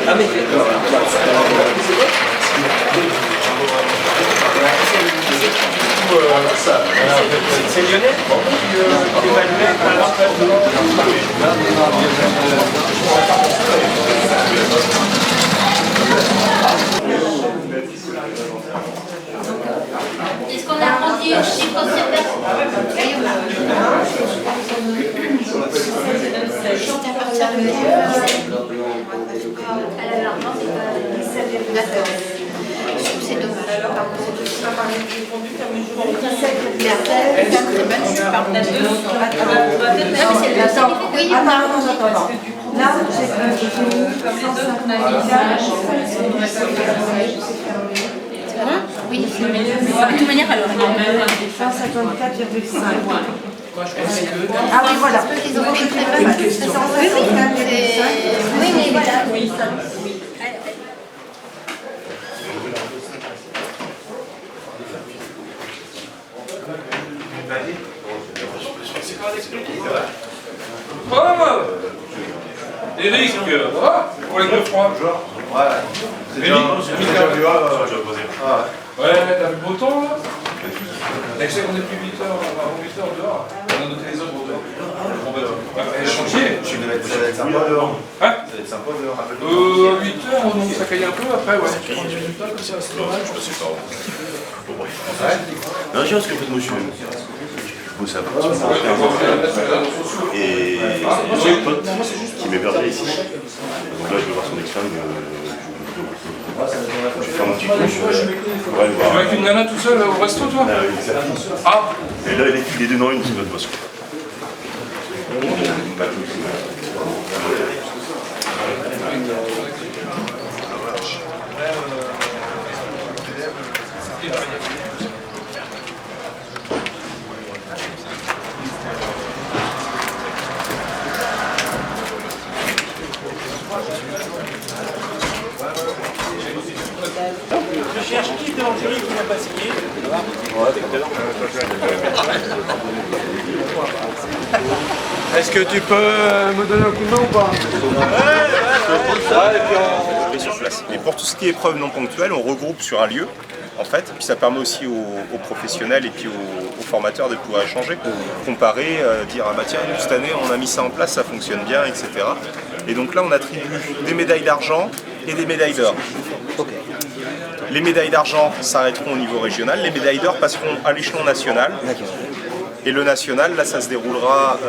Ah mais c'est Lionel qui évaluait par est-ce qu'on a rendu un chiffre sur c'est dommage. Oui, là, j'ai mis 154. oui. De toute manière, alors. 154,5. Ah oui, voilà. Ils ont fait très mal. Oui, mais voilà. Oh Eric, pour les deux froids. Ouais, c'est déjà vu. Ouais, t'as vu le beau temps là? Je sais qu'on est plus 8 heures, avant 8 heures dehors. On a noté les autres dehors. Bon bah, chantier. Ça va être sympa dehors. Hein? Ça va être sympa dehors. 8 heures, donc ça caille un peu après, ouais. 30 minutes là, comme ça, c'est dommage. Je sais pas. Bon, bref. Non, je pense qu'en fait, moi, je bosse à partir et j'ai un pote qui m'hébergeait ici. Donc là, je vais voir son ex-femme. Je vais faire mon petit coup. Tu vas avec une nana tout seul au resto, toi? Ah! Et là, il est deux dans une, c'est notre boss. Je cherche qui de l'Angérie qui n'a pas signé. Est-ce que tu peux me donner un coup de main ou pas? Sur place. Et pour tout ce qui est épreuves non ponctuelles, on regroupe sur un lieu, en fait, puis ça permet aussi aux professionnels et puis aux formateurs de pouvoir échanger, comparer, dire ah bah tiens, cette année on a mis ça en place, ça fonctionne bien, etc. Et donc là on attribue des médailles d'argent et des médailles d'or. Les médailles d'argent s'arrêteront au niveau régional, les médailles d'or passeront à l'échelon national. Et le national, là, ça se déroulera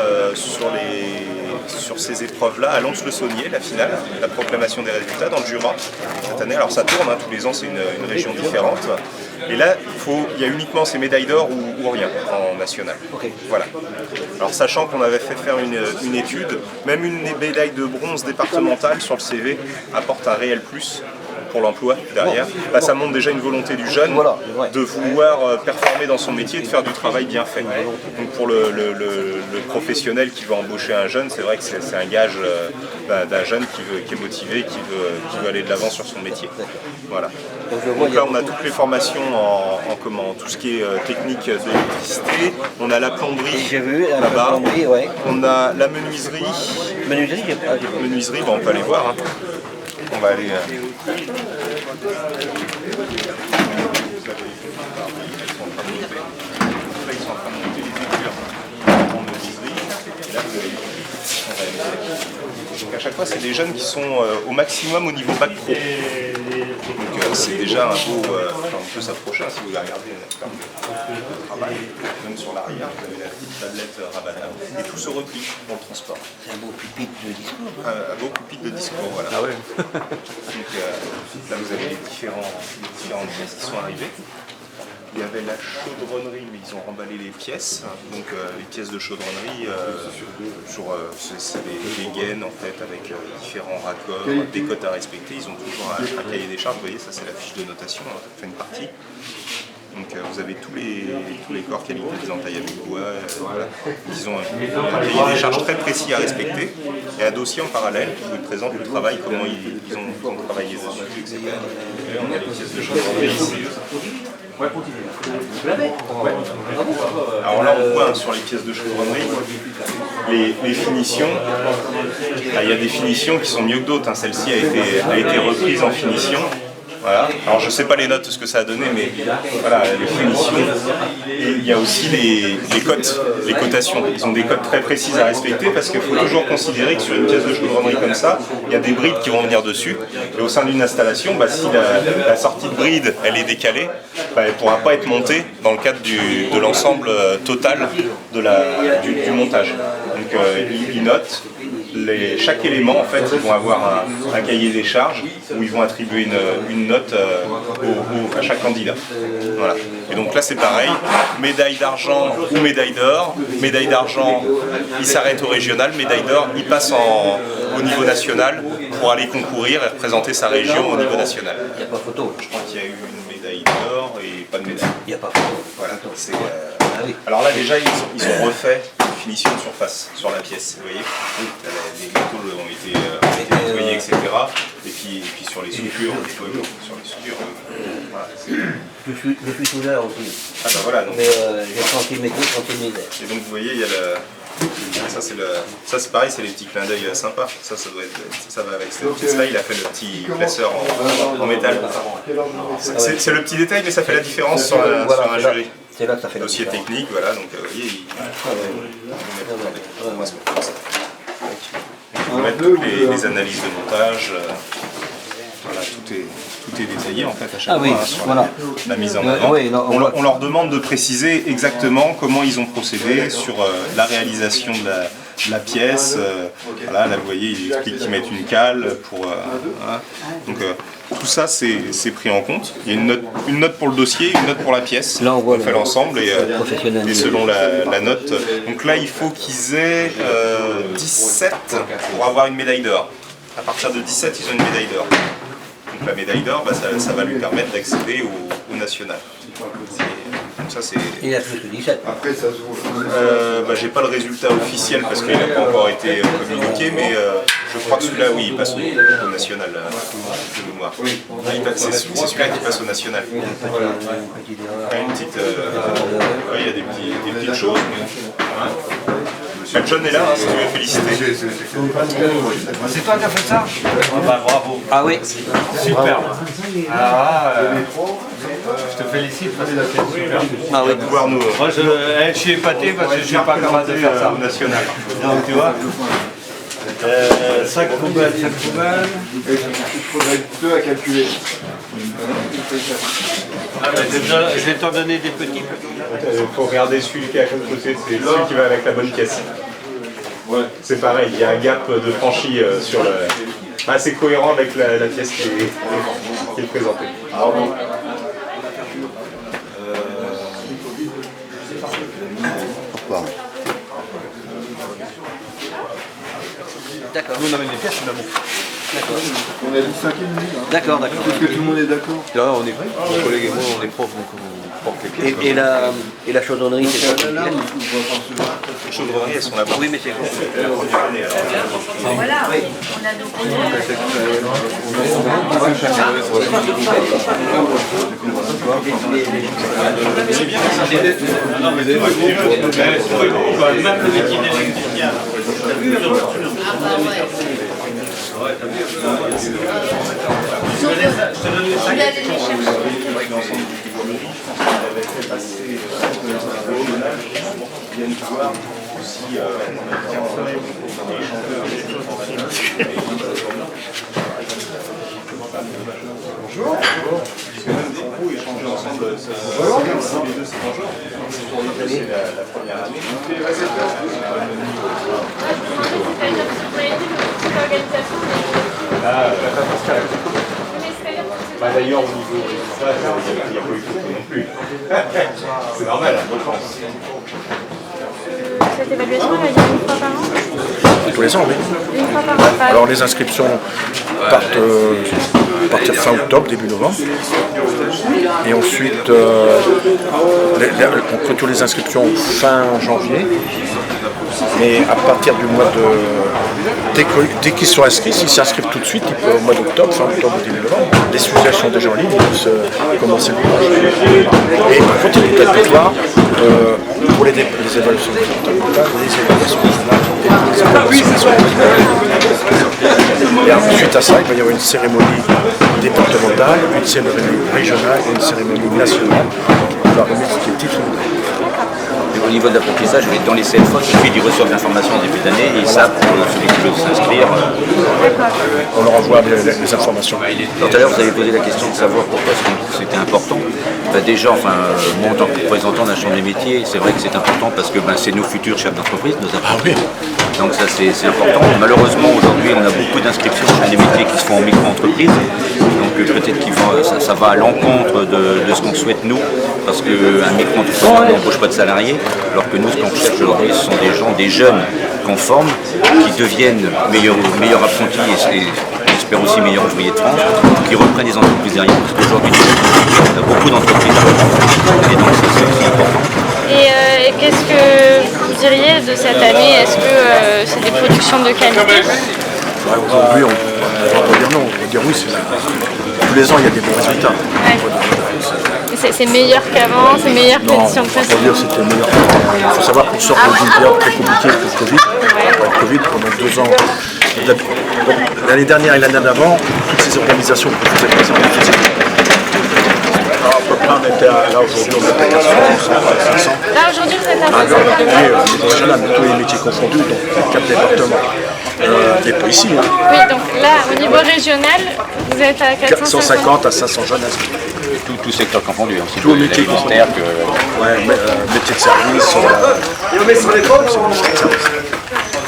sur ces épreuves-là à Lons-le-Saunier, la finale, la proclamation des résultats dans le Jura cette année. Alors ça tourne, hein, tous les ans c'est une région différente. Et là, il y a uniquement ces médailles d'or ou rien en national. Voilà. Alors sachant qu'on avait fait faire une étude, même une médaille de bronze départementale sur le CV apporte un réel plus pour l'emploi derrière. Là, ça montre déjà une volonté du jeune de vouloir performer dans son métier et de faire du travail bien fait. Donc pour le professionnel qui veut embaucher un jeune, c'est vrai que c'est un gage d'un jeune qui est motivé, qui veut aller de l'avant sur son métier. Voilà. Donc là, on a toutes les formations en tout ce qui est technique d'électricité. On a la plomberie là-bas. On a la menuiserie. Menuiserie, bon, on peut aller voir. Hein. On va aller. Ils sont en train de monter les figures en menuiserie. Et là, vous avez donc à chaque fois, c'est des jeunes qui sont au maximum au niveau bac pro. Donc c'est déjà un beau. On peut s'approcher si vous regardez le travail. Même sur l'arrière, vous avez la petite tablette rabatable. Et tout se replie dans le transport. C'est un beau pupitre de discours. Un beau pupitre de discours, voilà. Ah ouais. Donc là, vous avez les différentes pièces qui sont arrivées. Il y avait la chaudronnerie, mais ils ont remballé les pièces. Donc les pièces de chaudronnerie, c'est des gaines en fait avec différents raccords, des cotes à respecter. Ils ont toujours un cahier des charges. Vous voyez, ça c'est la fiche de notation, on fait une partie. Donc vous avez tous les corps qualité des entailles avec bois. Voilà. Ils ont un cahier des charges très précis à respecter et un dossier en parallèle où ils présentent le travail, comment ils ont travaillé dessus, etc. Et on a les pièces de chaudronnerie ici. Ouais, continue. Alors là, on voit sur les pièces de chaudronnerie les finitions, il y a des finitions qui sont mieux que d'autres. Hein. Celle-ci a été reprise en finition. Voilà. Alors je sais pas les notes, ce que ça a donné, mais voilà, les finitions. Et il y a aussi les cotes, les cotations. Ils ont des cotes très précises à respecter parce qu'il faut toujours considérer que sur une pièce de chaudronnerie comme ça, il y a des brides qui vont venir dessus. Et au sein d'une installation, si la sortie de bride elle est décalée, elle ne pourra pas être montée dans le cadre de l'ensemble total du montage. Donc ils notent. Chaque élément, en fait, ils vont avoir un cahier des charges où ils vont attribuer une note à chaque candidat. Voilà. Et donc là, c'est pareil, médaille d'argent ou médaille d'or. Médaille d'argent, il s'arrête au régional. Médaille d'or, il passe au niveau national pour aller concourir et représenter sa région au niveau national. Il n'y a pas photo. Je crois qu'il y a eu une médaille d'or et pas de médaille. Il n'y a pas photo. Voilà. Alors là, déjà, ils ont refait une finition de surface sur la pièce, vous voyez. Les métaux ont été nettoyés, etc. Et puis sur les soudures, voilà. Je suis soudeur aussi. Ah bah voilà. Donc, mais j'ai senti métier, senti misère. Et donc vous voyez, il y a ça c'est pareil, c'est les petits clins d'œil sympas. Ça doit être, ça va avec cette pièce-là. Il a fait le petit placeur en métal. C'est le petit détail, mais ça fait la différence sur un jury. C'est là que ça fait dossier technique, voilà, donc vous voyez, il faut mettre toutes les analyses de montage, voilà, tout est détaillé en fait à chaque fois sur la mise en avant. On leur demande de préciser exactement comment ils ont procédé sur la réalisation de la pièce. Voilà, là vous voyez, il explique qu'ils mettent une cale pour... voilà. Donc tout ça c'est pris en compte. Il y a une note pour le dossier, une note pour la pièce. Là, on fait l'ensemble et selon la note. Donc là il faut qu'ils aient 17 pour avoir une médaille d'or. À partir de 17 ils ont une médaille d'or. Donc la médaille d'or, ça va lui permettre d'accéder au national. Donc ça, il a plus que 17. Après, ça se voit. J'ai pas le résultat officiel parce qu'il n'a pas encore été communiqué, mais je crois que celui-là, oui, il passe au national de mémoire. C'est celui-là qui passe au national. Une petite, il y a des petites choses. John est là, si tu veux féliciter. C'est toi qui as fait ça? Bravo. Ah oui. Super. Je te félicite parce que c'est super. Ah oui. Pouvoir nous. Moi je suis épaté parce que je suis pas capable de faire ça. Au national. Donc tu vois. 5 poubelles, 5 poubelles. Il faudrait peu à calculer. Je vais t'en donner des petits. Il faut regarder celui qui est à côté, c'est celui qui va avec la bonne pièce. Ouais. C'est pareil, il y a un gap de franchi sur le... c'est cohérent avec la pièce qui est présentée. D'accord. Nous on amène les pièces, c'est l'amour. D'accord. On a dit 5 et demi. D'accord, d'accord. Est-ce que tout le monde est d'accord? Là, on est prêts. Mon collègue et moi, on est profs, donc on porte les pièces. Et la chaudronnerie, c'est quoi? Les chaudronneries, elles sont là-bas. Oui, mais c'est quoi? Voilà, on a donc... C'est bien, même le métier d'électricien. Je vais aller les chercher. Bonjour. Puisque même des coups échanger ensemble, les deux c'est bonjour. C'est la première année. D'ailleurs, au niveau de ça, il n'y a pas eu de non plus. C'est normal, bonne chance. Cette évaluation, elle a lieu une fois par an? Tous les ans, oui. Une fois par an. Alors les inscriptions partent à partir fin octobre, début novembre. Et ensuite, on clôture les inscriptions fin janvier. Mais à partir du mois de dès qu'ils sont inscrits, s'ils s'inscrivent tout de suite, ils peuvent, au mois d'octobre, fin octobre ou début novembre, les sujets sont déjà en ligne, ils peuvent commencer le courage. Et par contre, il y a peut-être des fois, pour les évaluations départementales, les évaluations régionales, les évaluations et ensuite à ça, il va y avoir une cérémonie départementale, une cérémonie régionale et une cérémonie nationale qui va remettre des titres. Au niveau de l'apprentissage, dans les CFA, suffit ils reçoivent l'information en début d'année et ils savent pour celui qui veut s'inscrire. On leur envoie les informations. Alors, tout à l'heure, vous avez posé la question de savoir pourquoi c'était important. Déjà, moi en tant que représentant d'un chambre des métiers, c'est vrai que c'est important parce que c'est nos futurs chefs d'entreprise, nos apprentis. Donc ça c'est important. Malheureusement aujourd'hui on a beaucoup d'inscriptions chez des métiers qui se font en micro-entreprise. Donc peut-être que ça va à l'encontre de ce qu'on souhaite nous, parce qu'un micro-entreprise n'embauche pas de salariés, alors que nous ce qu'on cherche aujourd'hui ce sont des gens, des jeunes qu'on forme, qui deviennent meilleurs apprentis et j'espère aussi meilleurs ouvriers de France, qui reprennent des entreprises derrière, parce qu'aujourd'hui on a beaucoup d'entreprises à reprendre, et donc ça c'est aussi important. Et qu'est-ce que vous diriez de cette année? Est-ce que c'est des productions de qualité? Aujourd'hui, on va dire non, on va dire oui. Tous les ans, il y a des bons résultats. Ouais. C'est meilleur qu'avant, c'est meilleur que l'édition précédente. On va dire c'était meilleur qu'avant. Il faut savoir qu'on sort d'une période très compliquée avec le Covid. Avec le Covid, pendant 2 ans. L'année dernière et l'année d'avant, toutes ces organisations que vous faites présenter, on était là aujourd'hui, on est à 400, 500. Là aujourd'hui vous êtes à 500. Oui, régional, tous les métiers confondus, donc 4 départements. Et pas ici. Hein. Oui, donc là au niveau régional, vous êtes à 450 à 500 jeunes inscrits. Tout secteur confondu, aussi tout métier confondu. Métier de service,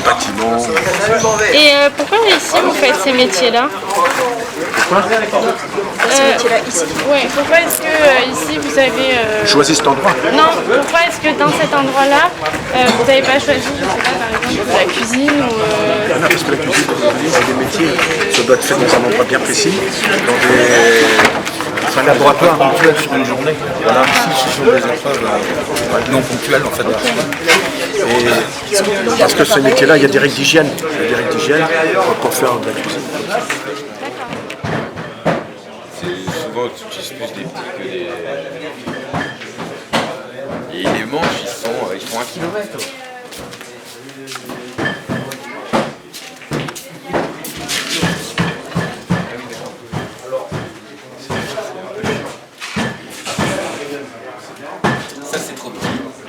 bâtiment. Et pourquoi ici vous faites ces métiers-là? Pourquoi ces métiers-là ici. Oui, pourquoi est-ce que ici vous avez... choisi cet endroit? Non, pourquoi est-ce que dans cet endroit-là, vous n'avez pas choisi, je sais pas, par exemple, la cuisine ou... Non, parce que la cuisine, c'est des métiers, ça doit être fait dans un endroit bien précis, dans des... un laboratoire ponctuel sur une journée. Voilà, ici, ce sont des épreuves non ponctuelles en fait. Et parce que ce métier-là, il y a des règles d'hygiène. Il y a des règles d'hygiène pour faire de la cuisine. Souvent, tu utilises plus des petits que des... Et les manches, ils font 1 kilomètre.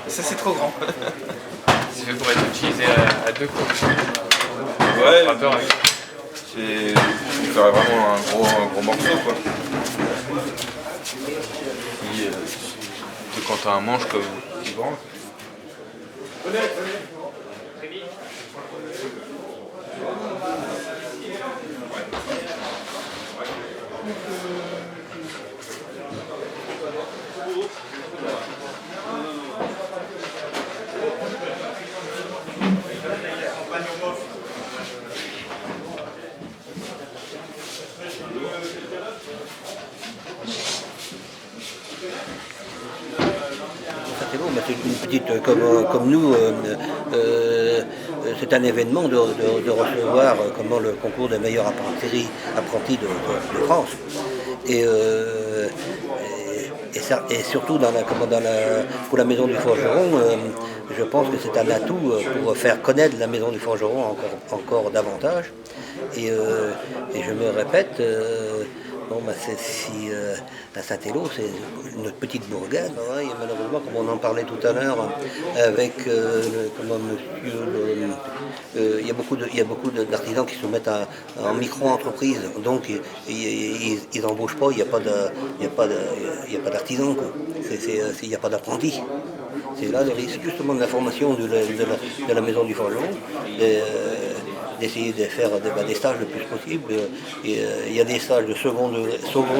Ça c'est trop grand. C'est fait pour être utilisé à 2 coups. Ouais, c'est ferait vraiment un gros morceau quoi. Quand t'as un manche comme plus grand. Une petite, comme nous, c'est un événement de recevoir le concours des meilleurs apprentis de France. Et surtout pour la Maison du Forgeron, je pense que c'est un atout pour faire connaître la Maison du Forgeron encore davantage. Et je me répète, à Saint-Élo, c'est une petite bourgade. Hein, et malheureusement, comme on en parlait tout à l'heure, avec monsieur, il y a beaucoup d'artisans qui se mettent en micro-entreprise, donc ils n'embauchent pas, il n'y a pas d'artisans, il n'y a pas d'apprentis. C'est là le risque justement de la formation de la Maison du Forgeron. D'essayer de faire des stages le plus possible. Il y a des stages de seconde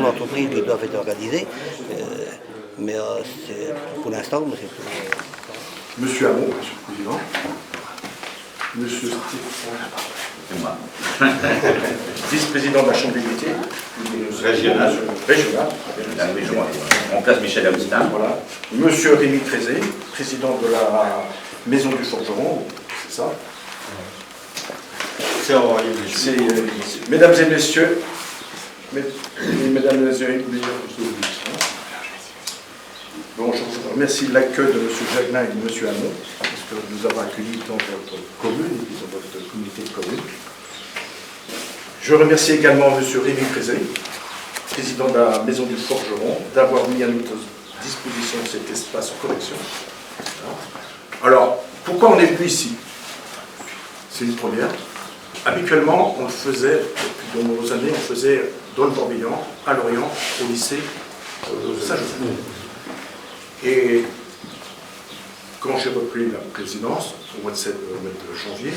entreprise qui doivent être organisés, mais pour l'instant, c'est... Monsieur Hamon, Monsieur le Président. Monsieur Steve, vice-président de la Chambre des métiers. Régional. On place Michel Augustin. Voilà. Monsieur Rémi Trézé, président de la Maison du Forgeron, c'est ça. C'est en royaume. Mesdames et messieurs, mesdames et messieurs, bon, je vous remercie de l'accueil de M. Jacquelin et de M. Hamon, parce que nous avons accueilli dans votre commune et dans votre communauté de communes. Je remercie également M. Rémi Crézé, président de la Maison du Forgeron, d'avoir mis à notre disposition cet espace collection. Alors, pourquoi on est venu ici? C'est une première. Habituellement, on le faisait, depuis de nombreuses années, on faisait dans le Morbihan, à Lorient, au lycée Saint-Joseph. Et quand j'ai repris la présidence, au mois de janvier,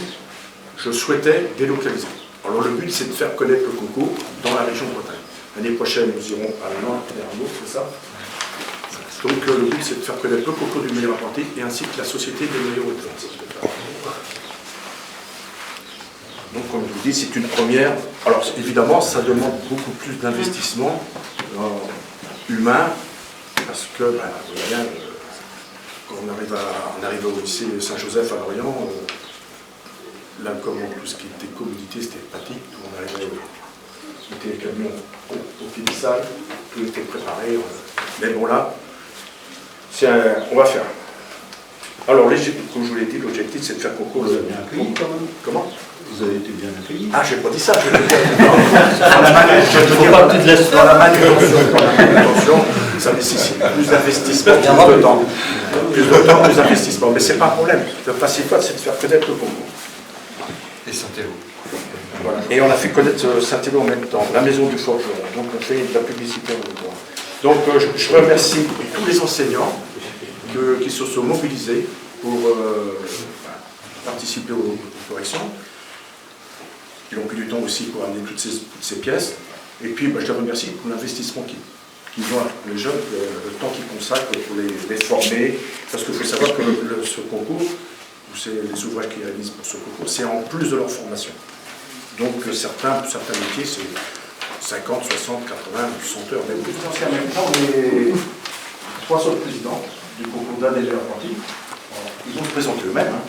je souhaitais délocaliser. Alors le but, c'est de faire connaître le concours dans la région de Bretagne. L'année prochaine, nous irons à Nantes et à Arnaud, c'est ça? Donc le but, c'est de faire connaître le concours du meilleur apprenti et ainsi que la société des meilleurs apprentis. Donc, comme je vous dis, c'est une première. Alors, évidemment, ça demande beaucoup plus d'investissement humain, parce que, vous voyez, quand on arrive au lycée Saint-Joseph à Lorient, là, comme tout ce qui était commodité, c'était pratique, on arrivait, on mettait les camions au finissage, tout était préparé. Mais bon, là, on va faire. Alors, comme je vous l'ai dit, l'objectif, c'est de faire concours. Vous avez bien accueilli, quand même. Comment? Vous avez été bien accueilli. Ah, j'ai pas dit ça. Dans la manutention, ça nécessite plus d'investissement, plus de temps. Plus de temps, plus d'investissement. Mais c'est pas un problème. Le principal, c'est de faire connaître le concours. Et Saint-Élo. Voilà. Et on a fait connaître Saint-Élo en même temps, la maison du forgeron. Donc on fait de la publicité en même temps. Donc je remercie tous les enseignants qui se sont mobilisés pour participer aux corrections. Ils ont pris du temps aussi pour amener toutes ces pièces. Et puis, je les remercie pour l'investissement qu'ils ont, les jeunes, le temps qu'ils consacrent pour les former. Parce qu'il faut savoir que ce concours, les ouvrages qu'ils réalisent pour ce concours, c'est en plus de leur formation. Donc, certains métiers, c'est 50, 60, 80, 100 heures. Mais plus en même temps, les 3 autres présidents du concours d'un des meilleurs apprentis, ils vont se présenter eux-mêmes.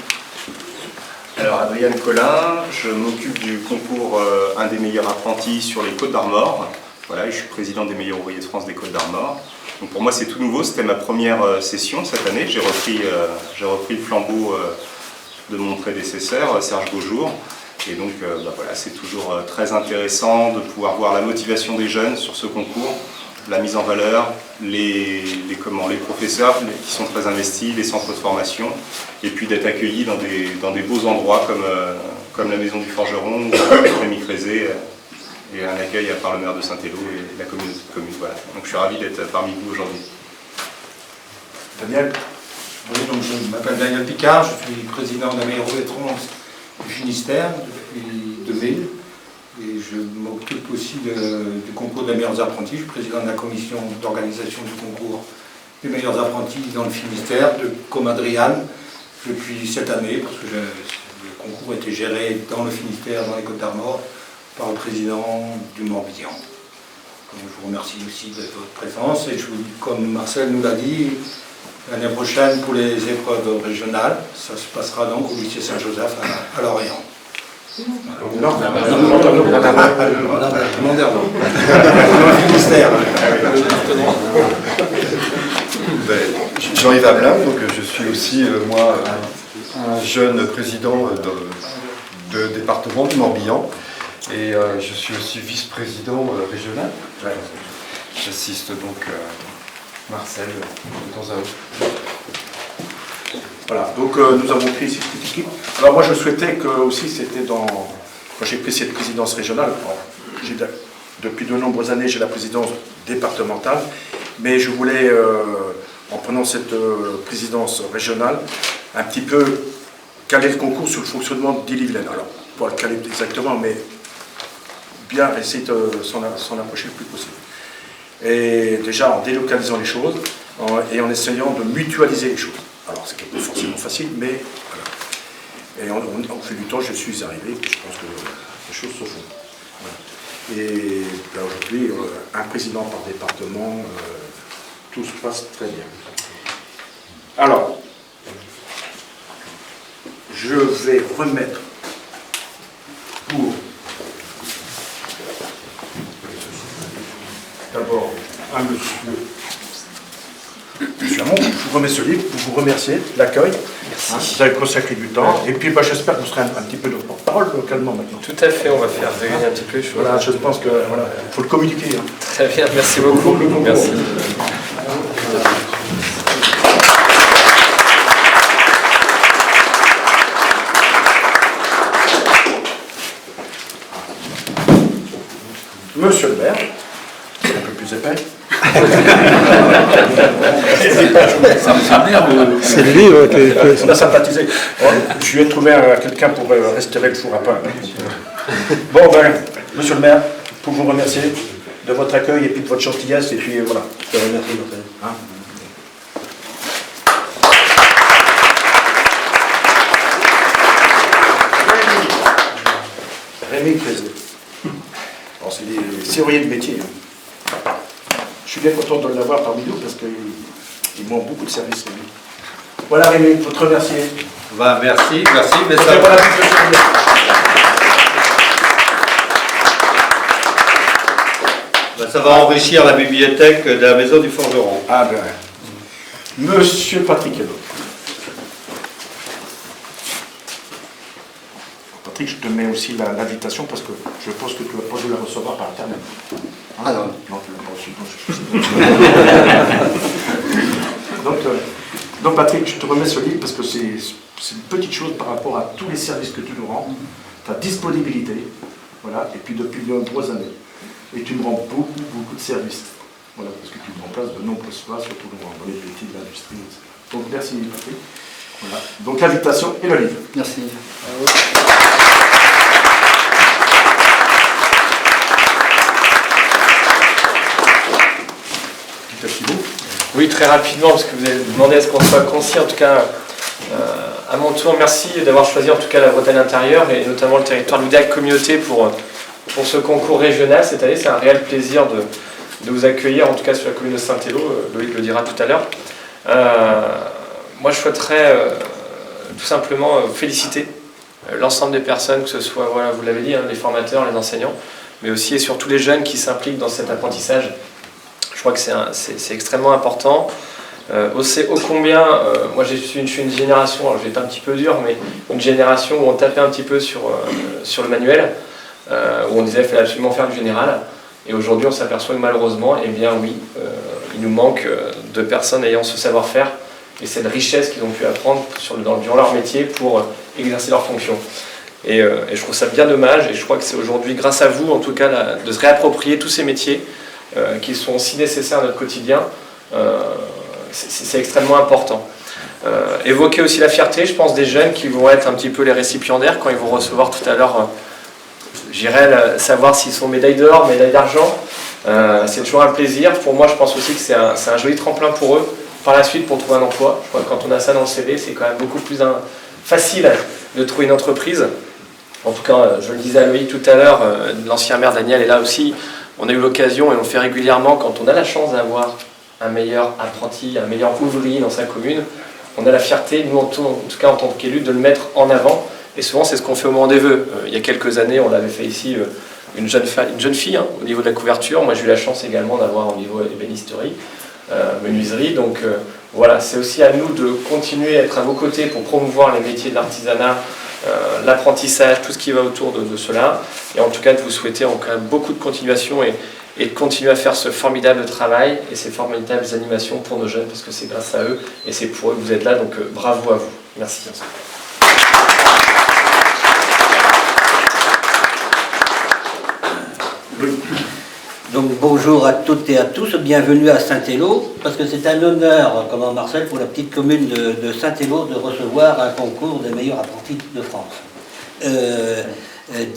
Alors, Adrien Collin, je m'occupe du concours Un des meilleurs apprentis sur les Côtes d'Armor. Voilà, je suis président des meilleurs ouvriers de France des Côtes d'Armor. Donc pour moi, c'est tout nouveau, c'était ma première session cette année. J'ai repris le flambeau de mon prédécesseur, Serge Beaujour. Et donc, voilà, c'est toujours très intéressant de pouvoir voir la motivation des jeunes sur ce concours, la mise en valeur, les professeurs qui sont très investis, les centres de formation, et puis d'être accueillis dans des beaux endroits comme la Maison du Forgeron, avec Rémi Crézé, et un accueil par le maire de Saint-Élo et la communauté de communes. Voilà. Donc je suis ravi d'être parmi vous aujourd'hui. Daniel? Oui, donc je m'appelle Daniel Picard, je suis président de la meilleure ouvrier de France du Finistère depuis 2000. Et je m'occupe aussi du concours des meilleurs apprentis. Je suis président de la commission d'organisation du concours des meilleurs apprentis dans le Finistère, comme Adrian, depuis cette année, parce que le concours a été géré dans le Finistère, dans les Côtes d'Armor, par le président du Morbihan. Donc, je vous remercie aussi de votre présence. Et comme Marcel nous l'a dit, l'année prochaine, pour les épreuves régionales, ça se passera donc au lycée Saint-Joseph à Lorient. Jean-Yves Ablin, donc je suis aussi, moi, un jeune président de département du Morbihan et je suis aussi vice-président régional. J'assiste donc Marcel de temps à autre. Voilà, donc nous avons pris ici cette équipe. Alors moi je souhaitais que aussi c'était quand j'ai pris cette présidence régionale, depuis de nombreuses années j'ai la présidence départementale, mais je voulais, en prenant cette présidence régionale, un petit peu caler le concours sur le fonctionnement d'Ille-et-Vilaine. Alors, pas le caler exactement, mais bien essayer de s'en approcher le plus possible. Et déjà en délocalisant les choses et en essayant de mutualiser les choses. Alors, c'est pas forcément facile, mais voilà. Et au fil du temps, je suis arrivé, et je pense que les choses se font. Voilà. Et aujourd'hui, un président par département, tout se passe très bien. Alors, je vais remettre pour à monsieur Hamon, je vous remets ce livre pour vous remercier de l'accueil. Hein, vous avez consacré du temps. Et puis j'espère que vous serez un petit peu de porte-parole localement maintenant. Tout à fait, on va faire réunir un petit peu les choses. Voilà, je pense qu'il faut le communiquer. Hein. Très bien, merci beaucoup. Merci. Monsieur le maire, un peu plus épais. C'est le livre on a sympathisé. Je vais trouver quelqu'un pour restaurer le four à pain. Bon, monsieur le maire, pour vous remercier de votre accueil et puis de votre gentillesse, et puis voilà, je te remercie. Hein. Rémi Crézé. C'est des serruriers de métier. Je suis bien content de l'avoir parmi nous parce qu'il manque beaucoup de services. Rémi. Voilà Rémi, pour te remercier. Merci, mais ça va enrichir la bibliothèque de la Maison du Forgeron. Ah ben, monsieur Patrick Hello. Patrick, je te mets aussi l'invitation parce que je pense que tu vas pas dû la recevoir par internet. Ah non. Donc Patrick, je te remets ce livre parce que c'est une petite chose par rapport à tous les services que tu nous rends, ta disponibilité, voilà, et puis depuis de nombreuses années. Et tu me rends beaucoup de services. Voilà, parce que tu me remplaces de nombreuses fois, surtout dans les métiers de l'industrie. Donc merci Patrick. Voilà. Donc l'invitation et le livre. Merci. Oui, très rapidement, parce que vous avez demandé à ce qu'on soit concis. En tout cas, à mon tour, merci d'avoir choisi en tout cas la Bretagne intérieure et notamment le territoire de l'Oudac Communauté pour ce concours régional cette année. C'est un réel plaisir de vous accueillir, en tout cas sur la commune de Saint-Élo. Loïc le dira tout à l'heure. Moi, je souhaiterais tout simplement féliciter l'ensemble des personnes, que ce soit, voilà, vous l'avez dit, hein, les formateurs, les enseignants, mais aussi et surtout les jeunes qui s'impliquent dans cet apprentissage. Je crois que c'est extrêmement important. Ô combien, moi je suis une génération, alors je vais être un petit peu dur, mais une génération où on tapait un petit peu sur le manuel, où on disait qu'il fallait absolument faire du général. Et aujourd'hui on s'aperçoit que malheureusement, eh bien oui, il nous manque de personnes ayant ce savoir-faire et cette richesse qu'ils ont pu apprendre durant leur métier pour exercer leurs fonctions. Et je trouve ça bien dommage, et je crois que c'est aujourd'hui grâce à vous en tout cas de se réapproprier tous ces métiers qui sont si nécessaires à notre quotidien. C'est extrêmement important. Évoquer aussi la fierté, je pense, des jeunes qui vont être un petit peu les récipiendaires quand ils vont recevoir tout à l'heure, j'irai savoir s'ils sont médailles d'or, médailles d'argent. C'est toujours un plaisir. Pour moi, je pense aussi que c'est un joli tremplin pour eux par la suite pour trouver un emploi. Je crois que quand on a ça dans le CV, c'est quand même beaucoup plus facile de trouver une entreprise. En tout cas, je le disais à Loïc tout à l'heure, l'ancien maire Daniel est là aussi. On a eu l'occasion et on fait régulièrement, quand on a la chance d'avoir un meilleur apprenti, un meilleur ouvrier dans sa commune, on a la fierté, nous en tout cas en tant qu'élus, de le mettre en avant. Et souvent c'est ce qu'on fait au moment des vœux. Il y a quelques années, on l'avait fait ici, une jeune fille hein, au niveau de la couverture. Moi j'ai eu la chance également d'avoir au niveau ébénisterie, menuiserie. Donc voilà, c'est aussi à nous de continuer à être à vos côtés pour promouvoir les métiers de l'artisanat, l'apprentissage, tout ce qui va autour de cela. Et en tout cas de vous souhaiter encore beaucoup de continuation et de continuer à faire ce formidable travail et ces formidables animations pour nos jeunes, parce que c'est grâce à eux et c'est pour eux que vous êtes là, donc bravo à vous. Merci. Donc bonjour à toutes et à tous, bienvenue à Saint-Élo, parce que c'est un honneur, comme Marcel, pour la petite commune de Saint-Élo de recevoir un concours des meilleurs apprentis de France.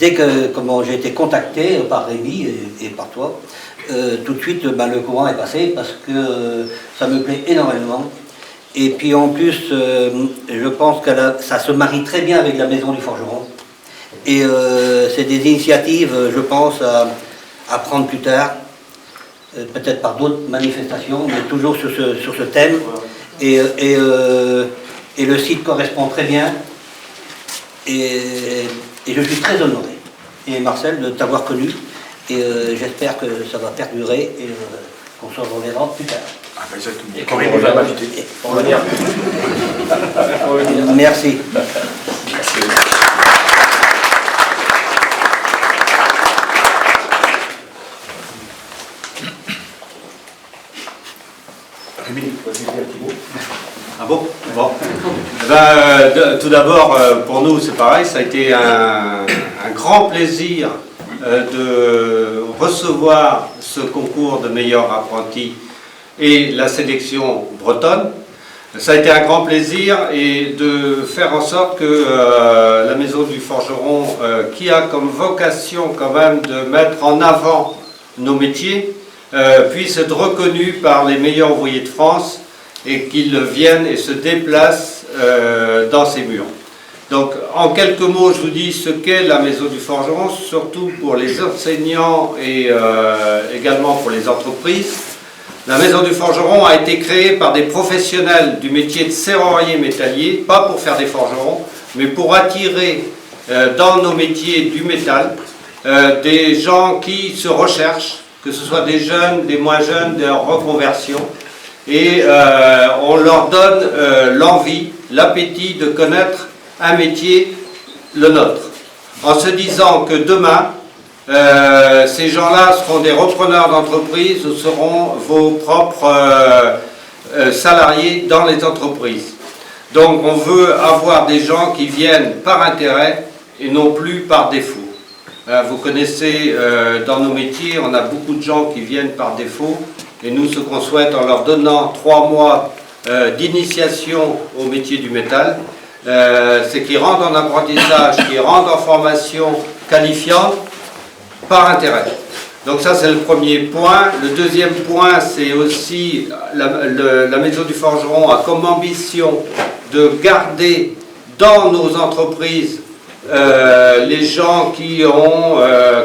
Dès que j'ai été contacté par Rémi et par toi, tout de suite le courant est passé parce que ça me plaît énormément. Et puis en plus, je pense que ça se marie très bien avec la Maison du Forgeron. Et c'est des initiatives, je pense, à prendre plus tard, peut-être par d'autres manifestations, mais toujours sur ce thème. Et le site correspond très bien. Et je suis très honoré, et Marcel, de t'avoir connu, et j'espère que ça va perdurer, et qu'on se reverra plus tard. Ah bah exactement. Et Corinne qu'on nous a invité. Pour revenir. Merci. Ah bon? Bon. Tout d'abord, pour nous, c'est pareil, ça a été un grand plaisir de recevoir ce concours de meilleur apprenti et la sélection bretonne. Ça a été un grand plaisir et de faire en sorte que la Maison du Forgeron, qui a comme vocation quand même de mettre en avant nos métiers, puisse être reconnue par les meilleurs ouvriers de France et qu'ils viennent et se déplacent dans ces murs. Donc, en quelques mots, je vous dis ce qu'est la Maison du Forgeron, surtout pour les enseignants et également pour les entreprises. La Maison du Forgeron a été créée par des professionnels du métier de serrurier métallier, pas pour faire des forgerons, mais pour attirer dans nos métiers du métal des gens qui se recherchent, que ce soit des jeunes, des moins jeunes, des reconversions, et on leur donne l'envie, l'appétit de connaître un métier, le nôtre, en se disant que demain, ces gens-là seront des repreneurs d'entreprise ou seront vos propres salariés dans les entreprises. Donc on veut avoir des gens qui viennent par intérêt et non plus par défaut. Vous connaissez dans nos métiers, on a beaucoup de gens qui viennent par défaut, et nous ce qu'on souhaite en leur donnant 3 mois d'initiation au métier du métal, c'est qu'ils rentrent en apprentissage, qu'ils rentrent en formation qualifiante par intérêt. Donc ça c'est le premier point. Le deuxième point, c'est aussi la Maison du Forgeron a comme ambition de garder dans nos entreprises les gens qui ont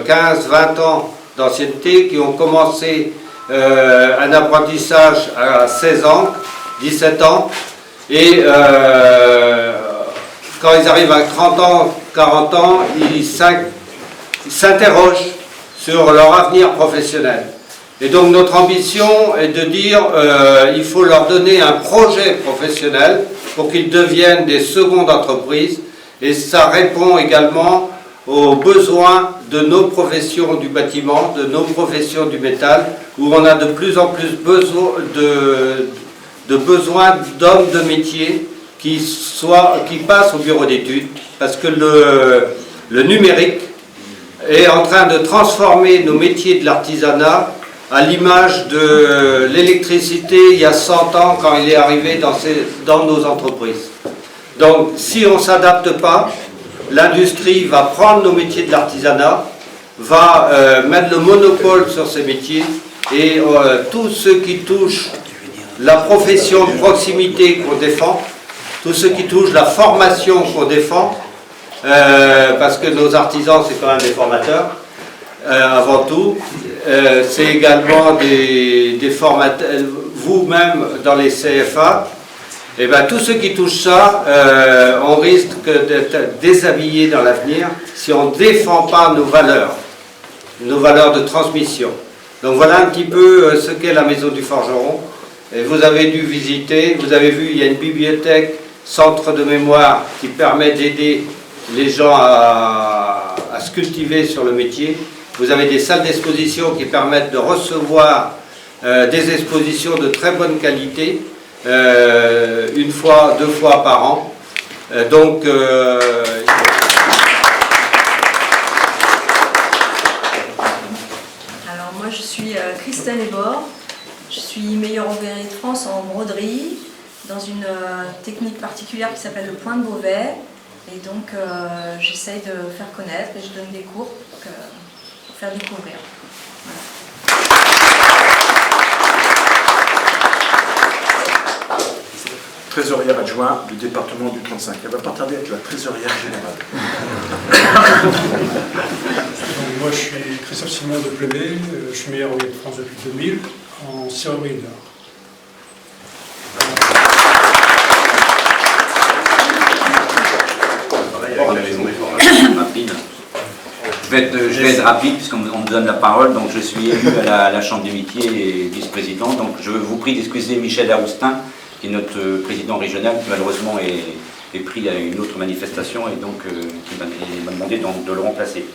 15-20 ans d'ancienneté, qui ont commencé un apprentissage à 16 ans, 17 ans, et quand ils arrivent à 30 ans, 40 ans, ils s'interrogent sur leur avenir professionnel. Et donc notre ambition est de dire il faut leur donner un projet professionnel pour qu'ils deviennent des secondes entreprises, et ça répond également aux besoins de nos professions du bâtiment, de nos professions du métal, où on a de plus en plus besoin d'hommes de métier qui passent au bureau d'études, parce que le numérique est en train de transformer nos métiers de l'artisanat à l'image de l'électricité il y a 100 ans quand il est arrivé dans nos entreprises. Donc si on ne s'adapte pas, l'industrie va prendre nos métiers de l'artisanat, va mettre le monopole sur ces métiers, et tout ce qui touche la profession de proximité qu'on défend, tout ce qui touche la formation qu'on défend, parce que nos artisans c'est quand même des formateurs avant tout, c'est également des formateurs, vous-même dans les CFA, et bien tout ce qui touche ça, on risque d'être déshabillé dans l'avenir si on ne défend pas nos valeurs de transmission. Donc voilà un petit peu ce qu'est la Maison du Forgeron. Et vous avez dû visiter, vous avez vu, il y a une bibliothèque, centre de mémoire qui permet d'aider les gens à se cultiver sur le métier. Vous avez des salles d'exposition qui permettent de recevoir des expositions de très bonne qualité, 1 fois, 2 fois par an. Donc, alors moi je suis Christelle Ebor, je suis meilleure ouvrière de France en broderie, dans une technique particulière qui s'appelle le point de Beauvais. Et donc j'essaye de faire connaître et je donne des cours pour faire découvrir. Voilà. Trésorière adjointe du département du 35. Elle va pas tarder à être la trésorière générale. Moi je suis Christophe Simon de Plébé, je suis meilleur ouvrier de France depuis 2000 en serrurerie d'art. Je vais être rapide puisqu'on me donne la parole. Donc je suis élu à la Chambre des métiers et vice-président. Donc je vous prie d'excuser Michel Aoustin, qui est notre président régional, qui malheureusement est pris à une autre manifestation et donc qui m'a demandé de le remplacer.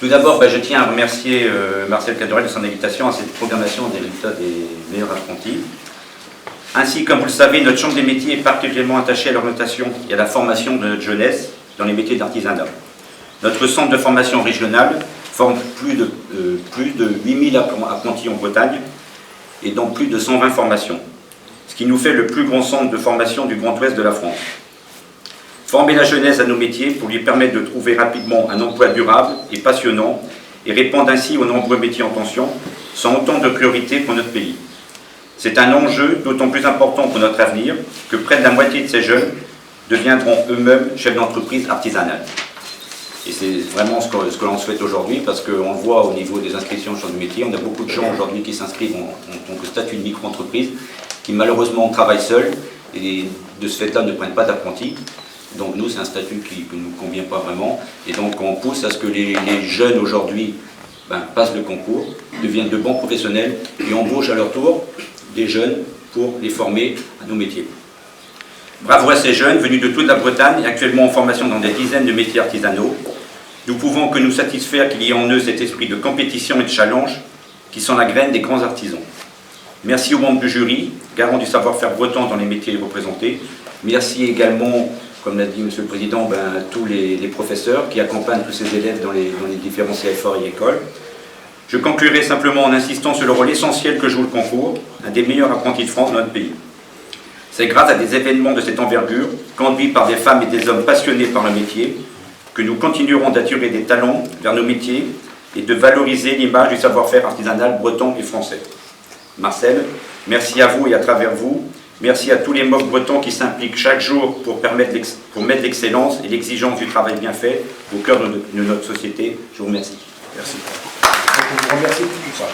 Tout d'abord, je tiens à remercier Marcel Cadorel de son invitation à cette programmation des résultats des meilleurs apprentis. Ainsi, comme vous le savez, notre Chambre des métiers est particulièrement attachée à l'orientation et à la formation de notre jeunesse dans les métiers d'artisanat. Notre centre de formation régional forme plus de 8000 apprentis en Bretagne et dans plus de 120 formations, ce qui nous fait le plus grand centre de formation du Grand Ouest de la France. Former la jeunesse à nos métiers pour lui permettre de trouver rapidement un emploi durable et passionnant et répondre ainsi aux nombreux métiers en tension sont autant de priorités pour notre pays. C'est un enjeu d'autant plus important pour notre avenir que près de la moitié de ces jeunes deviendront eux-mêmes chefs d'entreprise artisanale. Et c'est vraiment ce que l'on souhaite aujourd'hui parce qu'on le voit au niveau des inscriptions sur le métier, on a beaucoup de gens aujourd'hui qui s'inscrivent en tant que statut de micro-entreprise qui malheureusement travaillent seuls et de ce fait-là ne prennent pas d'apprentis. Donc nous, c'est un statut qui ne nous convient pas vraiment. Et donc on pousse à ce que les jeunes aujourd'hui passent le concours, deviennent de bons professionnels et embauchent à leur tour des jeunes pour les former à nos métiers. Bravo à ces jeunes venus de toute la Bretagne et actuellement en formation dans des dizaines de métiers artisanaux. Nous pouvons que nous satisfaire qu'il y ait en eux cet esprit de compétition et de challenge qui sont la graine des grands artisans. Merci aux membres du jury, garants du savoir-faire breton dans les métiers représentés. Merci également, comme l'a dit M. le Président, à tous les professeurs qui accompagnent tous ces élèves dans les différents CFA et écoles. Je conclurai simplement en insistant sur le rôle essentiel que joue le concours, un des meilleurs apprentis de France dans notre pays. C'est grâce à des événements de cette envergure, conduits par des femmes et des hommes passionnés par le métier, que nous continuerons d'attirer des talents vers nos métiers et de valoriser l'image du savoir-faire artisanal breton et français. Marcel, merci à vous et à travers vous. Merci à tous les MOF bretons qui s'impliquent chaque jour pour mettre l'excellence et l'exigence du travail bien fait au cœur de notre société. Je vous remercie. Merci. Donc, on vous remercie pour tout ça.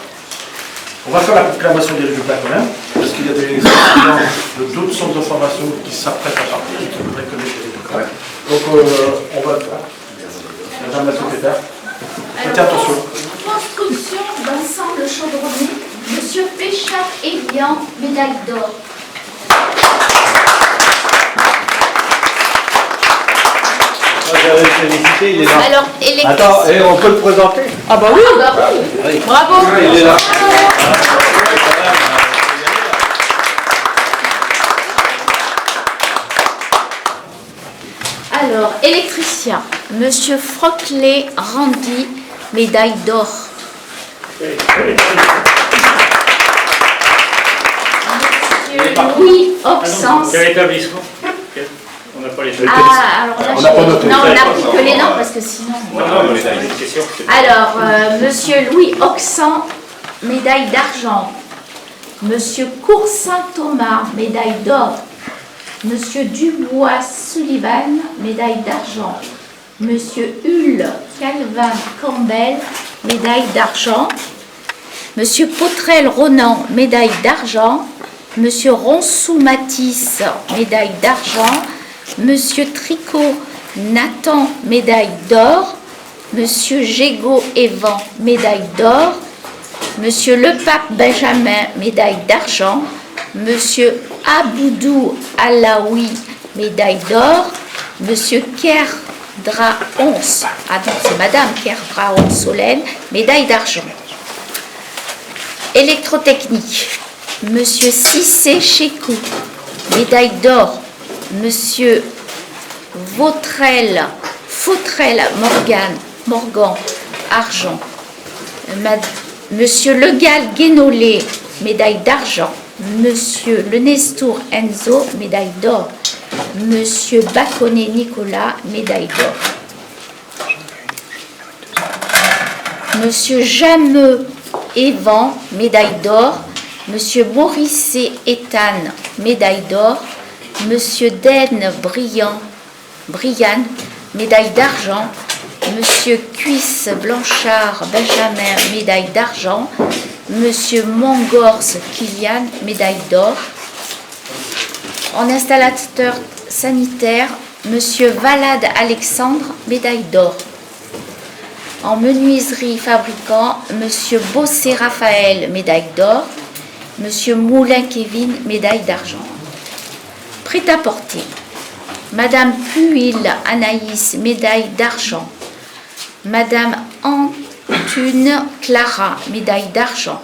On va faire la proclamation des résultats quand même, parce qu'il y a des étudiants de d'autres centres de formation qui s'apprêtent à partir, qui voudraient connaître les résultats. Donc on va le faire. Madame la secrétaire. Faites attention. Construction d'ensemble chaudronné, Monsieur Péchac Elian, médaille d'or. Félicité, il est là. Alors, électricien. Attends, et on peut le présenter? Ah bah oui, oui. Bravo. Il est là. Alors, électricien, Monsieur Froclet Randy, médaille d'or. Monsieur Louis Oxens. Quel établissement? On n'a pas les choses. Ah, alors là, on n'a pas noté. Non, on n'a pris que les noms parce que sinon. Non, c'est une question. Alors, Monsieur Louis Oxen, médaille d'argent. Monsieur Coursin-Thomas, médaille d'or. Monsieur Dubois Sullivan, médaille d'argent. Monsieur Hull Calvin Campbell, médaille d'argent. Monsieur Potrel Ronan, médaille d'argent. Monsieur Ronsou Matisse, médaille d'argent. Monsieur Tricot Nathan, médaille d'or. Monsieur Gégaud Evan, médaille d'or. Monsieur Lepape Benjamin, médaille d'argent. Monsieur Aboudou Alaoui, médaille d'or. Monsieur Kerdra Ons, ah non, c'est Madame Kerdra Ons Solène, médaille d'argent. Électrotechnique, Monsieur Cissé Chécou, médaille d'or. Monsieur Fautrel Morgan, argent. Monsieur Legal Guénolé, médaille d'argent. Monsieur Lenestour Enzo, médaille d'or. Monsieur Baconnet Nicolas, médaille d'or. Monsieur Jameux Evan, médaille d'or. Monsieur Morissé Ethan, médaille d'or. Monsieur Den Brian, médaille d'argent. Monsieur Cuisse Blanchard Benjamin, médaille d'argent. Monsieur Mongors Kylian, médaille d'or. En installateur sanitaire, Monsieur Valade Alexandre, médaille d'or. En menuiserie fabricant, Monsieur Bossé Raphaël, médaille d'or. Monsieur Moulin Kevin, médaille d'argent. Prêt-à-porter, Madame Puil Anaïs, médaille d'argent. Madame Antune Clara, médaille d'argent.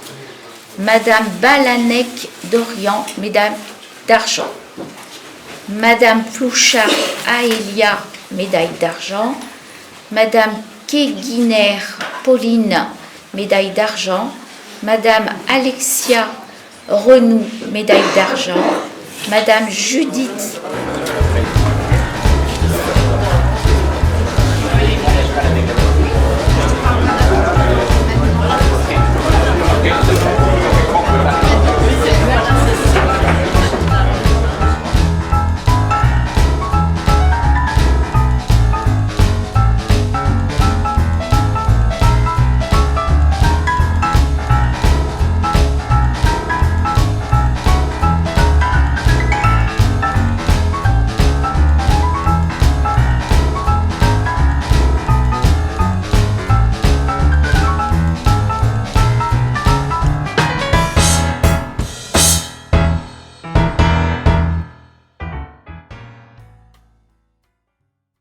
Madame Balanec Dorian, médaille d'argent. Madame Plouchard Aélia, médaille d'argent. Madame Keguiner Pauline, médaille d'argent. Madame Alexia Renou, médaille d'argent. Madame Judith